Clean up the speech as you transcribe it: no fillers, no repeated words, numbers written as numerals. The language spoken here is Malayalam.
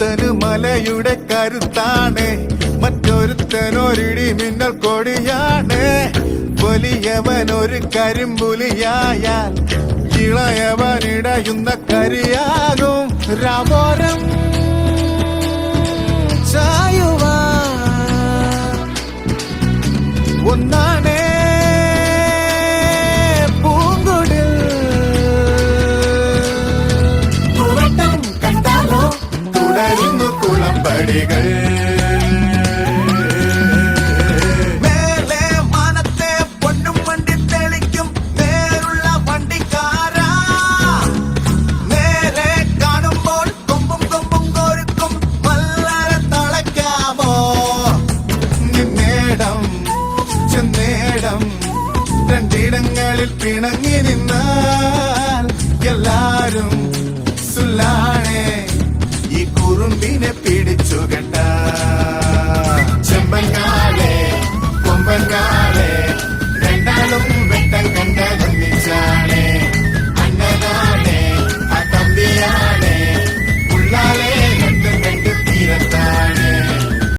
ഒരുത്തന് മലയുടെ കരുത്താണ്, മറ്റൊരുത്തനൊരിടി മിന്നൽ കൊടിയാണ്. വലിയവൻ ഒരു കരിമ്പുലിയായാൽ ഇളയവനിടയുന്ന കരിയാകും. രാമോരം ചായുവാൻ ഒന്നാണേ പൂങ്കുടിൽ. കണ്ടാലോ തുടരുന്നു കുളമ്പടികൾ. രണ്ടിടങ്ങളിൽ പിണങ്ങി നിന്നാൽ എല്ലാരും സുല്ലാണേ ഈ കുറുമ്പിനെ പിടിച്ചുക.